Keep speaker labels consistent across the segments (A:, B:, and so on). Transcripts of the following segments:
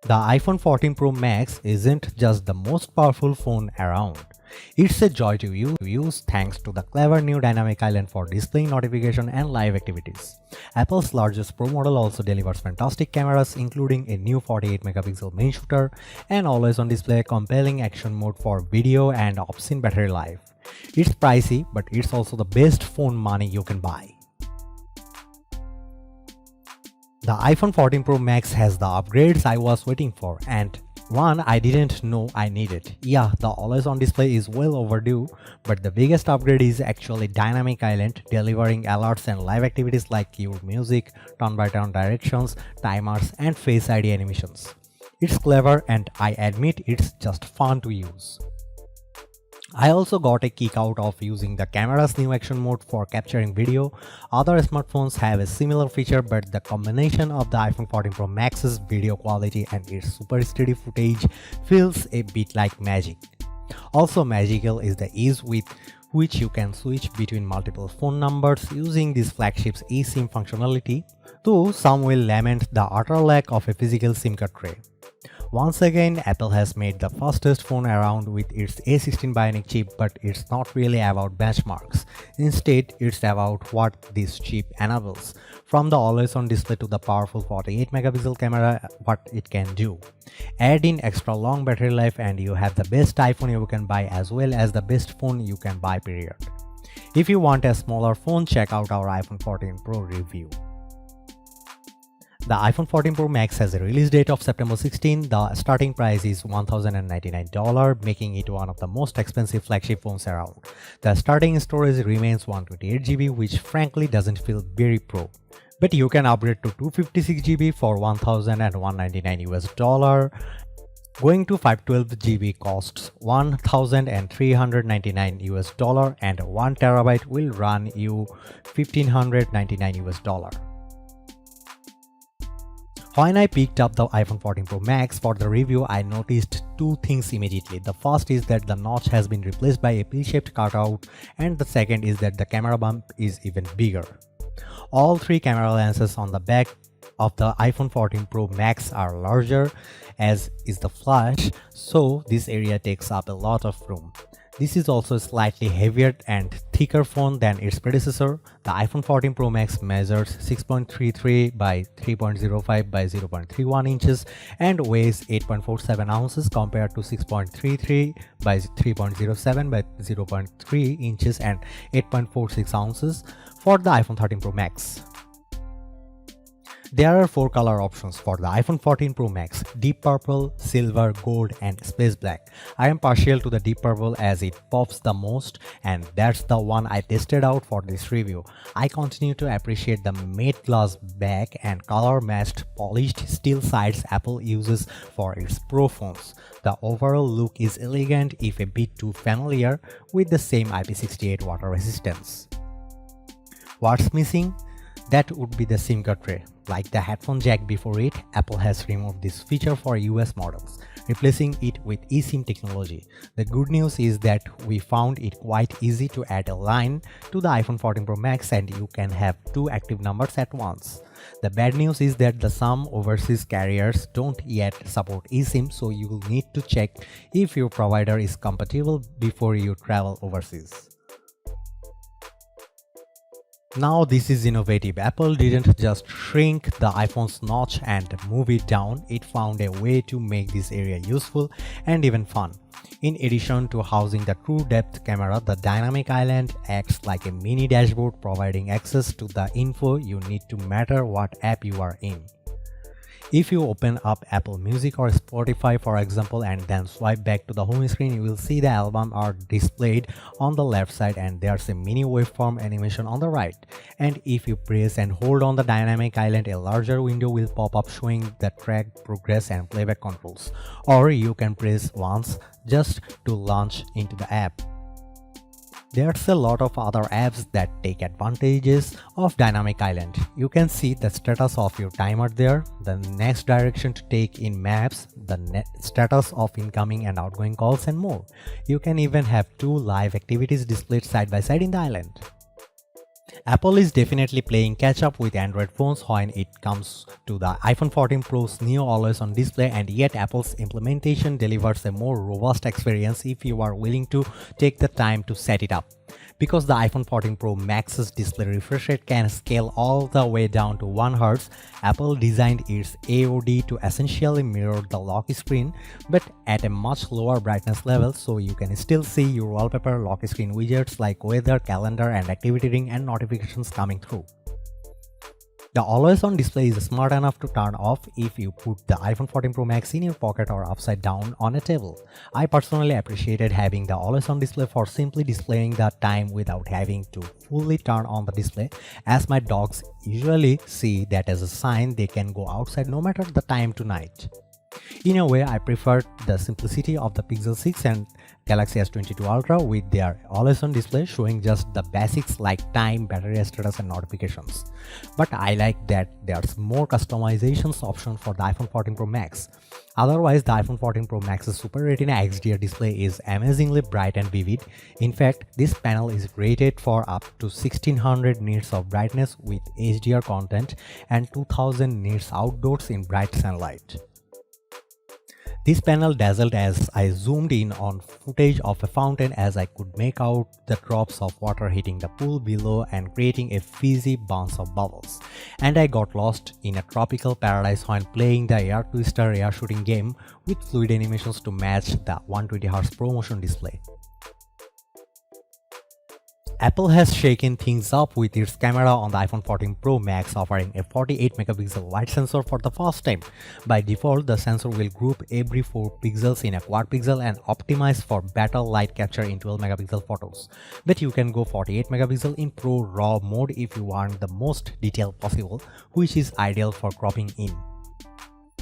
A: The iPhone 14 Pro Max isn't just the most powerful phone around. It's a joy to use thanks to the clever new dynamic island for displaying notification and live activities. Apple's largest Pro model also delivers fantastic cameras including a new 48 megapixel main shooter and always on display compelling action mode for video and obscene battery life. It's pricey, but it's also the best phone money you can buy. The iPhone 14 Pro Max has the upgrades I was waiting for and one I didn't know I needed. Yeah, the always on display is well overdue, but the biggest upgrade is actually Dynamic Island, delivering alerts and live activities like your music, turn-by-turn directions, timers and Face ID animations. It's clever and I admit it's just fun to use. I also got a kick out of using the camera's new action mode for capturing video. Other smartphones have a similar feature, but the combination of the iPhone 14 Pro Max's video quality and its super steady footage feels a bit like magic. Also magical is the ease with which you can switch between multiple phone numbers using this flagship's eSIM functionality, though some will lament the utter lack of a physical SIM card tray. Once again, Apple has made the fastest phone around with its A16 Bionic chip, but it's not really about benchmarks. Instead, it's about what this chip enables. From the always-on display to the powerful 48 megapixel camera, what it can do. Add in extra long battery life and you have the best iPhone you can buy as well as the best phone you can buy, period. If you want a smaller phone, check out our iPhone 14 Pro review. The iPhone 14 Pro Max has a release date of September 16. The starting price is $1,099, making it one of the most expensive flagship phones around. The starting storage remains 128GB, which frankly doesn't feel very pro. But you can upgrade to 256GB for $1,199. Going to 512GB costs $1,399 and 1TB will run you $1,599. When I picked up the iPhone 14 Pro Max for the review, I noticed two things immediately. The first is that the notch has been replaced by a P-shaped cutout, and the second is that the camera bump is even bigger. All three camera lenses on the back of the iPhone 14 Pro Max are larger, as is the flash, so this area takes up a lot of room. This is also a slightly heavier and thicker phone than its predecessor. The iPhone 14 Pro Max measures 6.33 by 3.05 by 0.31 inches and weighs 8.47 ounces compared to 6.33 by 3.07 by 0.3 inches and 8.46 ounces for the iPhone 13 Pro Max. There are 4 color options for the iPhone 14 Pro Max: deep purple, silver, gold and space black. I am partial to the deep purple as it pops the most, and that's the one I tested out for this review. I continue to appreciate the matte glass back and color matched polished steel sides Apple uses for its Pro phones. The overall look is elegant if a bit too familiar, with the same IP68 water resistance. What's missing? That would be the SIM card tray. Like the headphone jack before it, Apple has removed this feature for US models, replacing it with eSIM technology. The good news is that we found it quite easy to add a line to the iPhone 14 Pro Max and you can have 2 active numbers at once. The bad news is that some overseas carriers don't yet support eSIM, so you will need to check if your provider is compatible before you travel overseas. Now this is innovative. Apple didn't just shrink the iPhone's notch and move it down, it found a way to make this area useful and even fun. In addition to housing the true depth camera, the Dynamic Island acts like a mini dashboard, providing access to the info you need no matter what app you are in. If you open up Apple Music or Spotify for example and then swipe back to the home screen, you will see the album art displayed on the left side and there's a mini waveform animation on the right. And if you press and hold on the Dynamic Island, a larger window will pop up showing the track progress and playback controls. Or you can press once just to launch into the app. There's a lot of other apps that take advantages of Dynamic Island. You can see the status of your timer there, the next direction to take in maps, the status of incoming and outgoing calls and more. You can even have 2 live activities displayed side by side in the island. Apple is definitely playing catch up with Android phones when it comes to the iPhone 14 Pro's new always on display, and yet Apple's implementation delivers a more robust experience if you are willing to take the time to set it up. Because the iPhone 14 Pro Max's display refresh rate can scale all the way down to 1 Hz, Apple designed its AOD to essentially mirror the lock screen but at a much lower brightness level, so you can still see your wallpaper lock screen widgets like weather, calendar, and activity ring and notifications coming through. The always-on display is smart enough to turn off if you put the iPhone 14 Pro Max in your pocket or upside down on a table. I personally appreciated having the always-on display for simply displaying the time without having to fully turn on the display, as my dogs usually see that as a sign they can go outside no matter the time to night. In a way, I prefer the simplicity of the Pixel 6 and Galaxy S22 Ultra with their always-on display showing just the basics like time, battery status, and notifications. But I like that there's more customizations option for the iPhone 14 Pro Max. Otherwise, the iPhone 14 Pro Max's Super Retina XDR display is amazingly bright and vivid. In fact, this panel is rated for up to 1600 nits of brightness with HDR content and 2000 nits outdoors in bright sunlight. This panel dazzled as I zoomed in on footage of a fountain, as I could make out the drops of water hitting the pool below and creating a fizzy bounce of bubbles. And I got lost in a tropical paradise when playing the Air Twister air shooting game with fluid animations to match the 120Hz ProMotion display. Apple has shaken things up with its camera on the iPhone 14 Pro Max, offering a 48-megapixel wide sensor for the first time. By default, the sensor will group every 4 pixels in a quad pixel and optimize for better light capture in 12-megapixel photos. But you can go 48-megapixel in Pro RAW mode if you want the most detail possible, which is ideal for cropping in.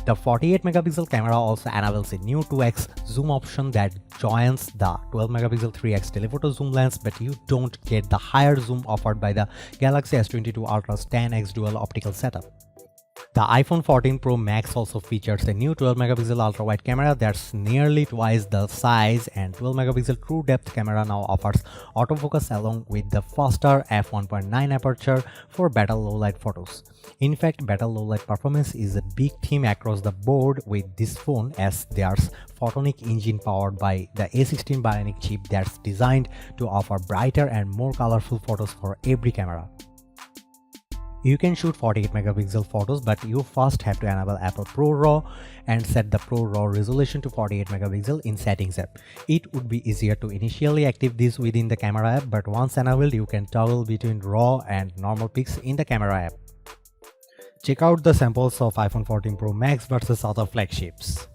A: The 48-megapixel camera also enables a new 2x zoom option that joins the 12-megapixel 3x telephoto zoom lens, but you don't get the higher zoom offered by the Galaxy S22 Ultra's 10x dual optical setup. The iPhone 14 Pro Max also features a new 12-megapixel ultra-wide camera that's nearly twice the size, and 12-megapixel true depth camera now offers autofocus along with the faster f1.9 aperture for better low-light photos. In fact, better low-light performance is a big theme across the board with this phone, as there's photonic engine powered by the A16 Bionic chip that's designed to offer brighter and more colorful photos for every camera. You can shoot 48-megapixel photos, but you first have to enable Apple Pro RAW and set the Pro RAW resolution to 48-megapixel in Settings app. It would be easier to initially activate this within the camera app, but once enabled, you can toggle between RAW and normal pics in the camera app. Check out the samples of iPhone 14 Pro Max versus other flagships.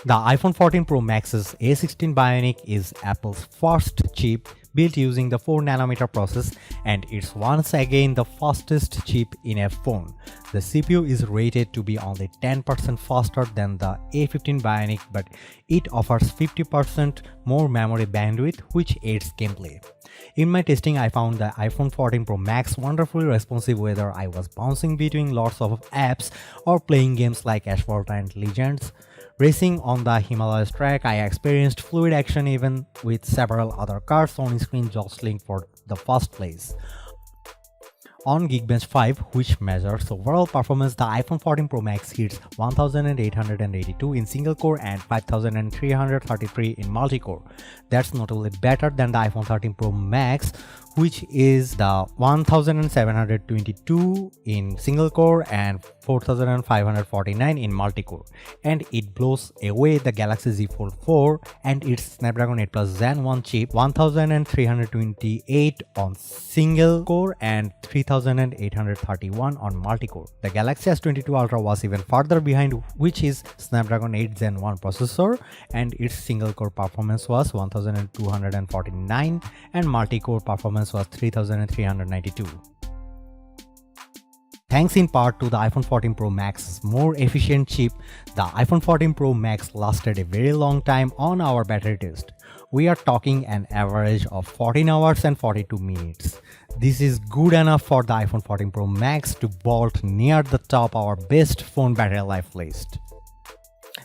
A: The iPhone 14 Pro Max's A16 Bionic is Apple's first chip built using the 4nm process, and it's once again the fastest chip in a phone. The CPU is rated to be only 10% faster than the A15 Bionic, but it offers 50% more memory bandwidth, which aids gameplay. In my testing, I found the iPhone 14 Pro Max wonderfully responsive whether I was bouncing between lots of apps or playing games like Asphalt and Legends. Racing on the Himalayas track, I experienced fluid action even with several other cars on screen jostling for the first place. On Geekbench 5, which measures overall performance, the iPhone 14 Pro Max hits 1882 in single core and 5333 in multi-core. That's notably better than the iPhone 13 Pro Max, which is the 1722 in single core and 4549 in multi-core, and it blows away the Galaxy Z Fold 4 and its Snapdragon 8 Plus Gen 1 chip, 1328 on single core and 3831 on multi-core. The Galaxy S22 Ultra was even further behind, which is Snapdragon 8 Gen 1 processor, and its single core performance was 1249 and multi-core performance was 3392. Thanks in part to the iPhone 14 Pro Max's more efficient chip, the iPhone 14 Pro Max lasted a very long time on our battery test. We are talking an average of 14 hours and 42 minutes. This is good enough for the iPhone 14 Pro Max to vault near the top our best phone battery life list.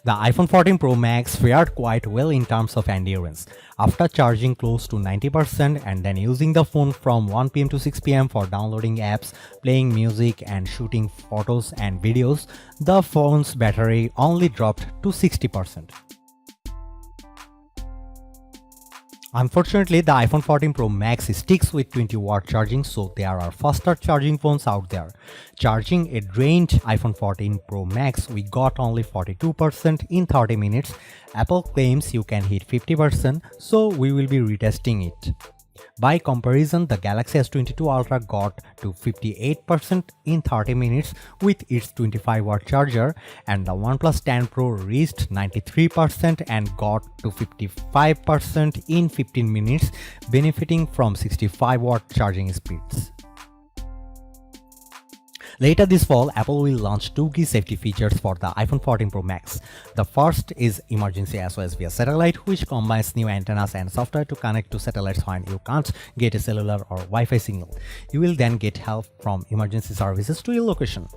A: The iPhone 14 Pro Max fared quite well in terms of endurance. After charging close to 90% and then using the phone from 1 pm to 6 pm for downloading apps, playing music and shooting photos and videos, the phone's battery only dropped to 60%. Unfortunately, the iPhone 14 Pro Max sticks with 20-watt charging, so there are faster charging phones out there. Charging a drained iPhone 14 Pro Max, we got only 42% in 30 minutes. Apple claims you can hit 50%, so we will be retesting it. By comparison, the Galaxy S22 Ultra got to 58% in 30 minutes with its 25-watt charger, and the OnePlus 10 Pro reached 93% and got to 55% in 15 minutes, benefiting from 65-watt charging speeds. Later this fall, Apple will launch two key safety features for the iPhone 14 Pro Max. The first is emergency SOS via satellite, which combines new antennas and software to connect to satellites when you can't get a cellular or Wi-Fi signal. You will then get help from emergency services to your location.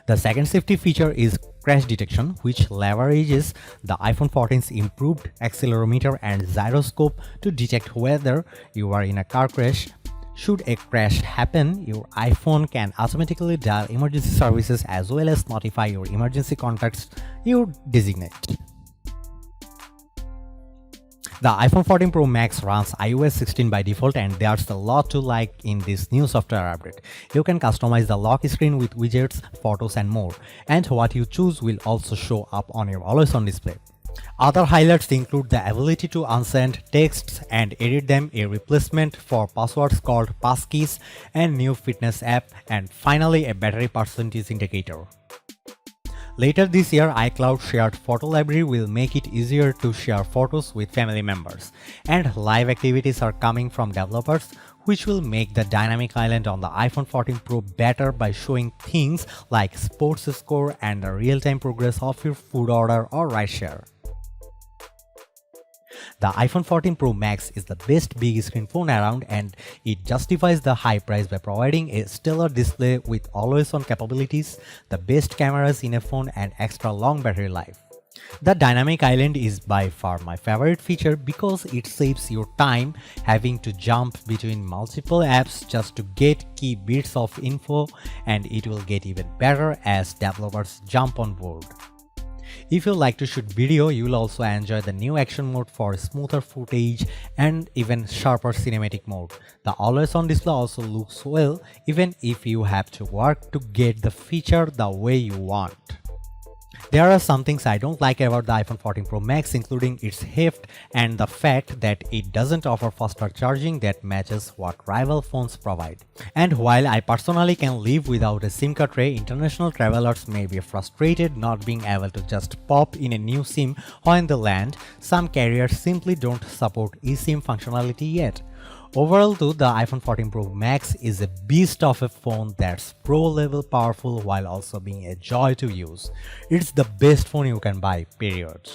A: The second safety feature is crash detection, which leverages the iPhone 14's improved accelerometer and gyroscope to detect whether you are in a car crash. Should a crash happen, your iPhone can automatically dial emergency services as well as notify your emergency contacts you designate. The iPhone 14 Pro Max runs iOS 16 by default, and there's a lot to like in this new software update. You can customize the lock screen with widgets, photos and more, and what you choose will also show up on your always-on display. Other highlights include the ability to unsend texts and edit them, a replacement for passwords called passkeys, and new fitness app, and finally a battery percentage indicator. Later this year, iCloud shared photo library will make it easier to share photos with family members, and live activities are coming from developers, which will make the dynamic island on the iPhone 14 Pro better by showing things like sports score and the real-time progress of your food order or rideshare. The iPhone 14 Pro Max is the best big screen phone around, and it justifies the high price by providing a stellar display with always-on capabilities, the best cameras in a phone, and extra long battery life. The dynamic island is by far my favorite feature because it saves your time having to jump between multiple apps just to get key bits of info, and it will get even better as developers jump on board. If you like to shoot video, you will also enjoy the new action mode for smoother footage and even sharper cinematic mode. The always-on display also looks well even if you have to work to get the feature the way you want. There are some things I don't like about the iPhone 14 Pro Max, including its heft and the fact that it doesn't offer faster charging that matches what rival phones provide. And while I personally can live without a SIM card tray, international travelers may be frustrated not being able to just pop in a new SIM when they land. Some carriers simply don't support eSIM functionality yet. Overall though, the iPhone 14 Pro Max is a beast of a phone that's pro-level powerful while also being a joy to use. It's the best phone you can buy, period.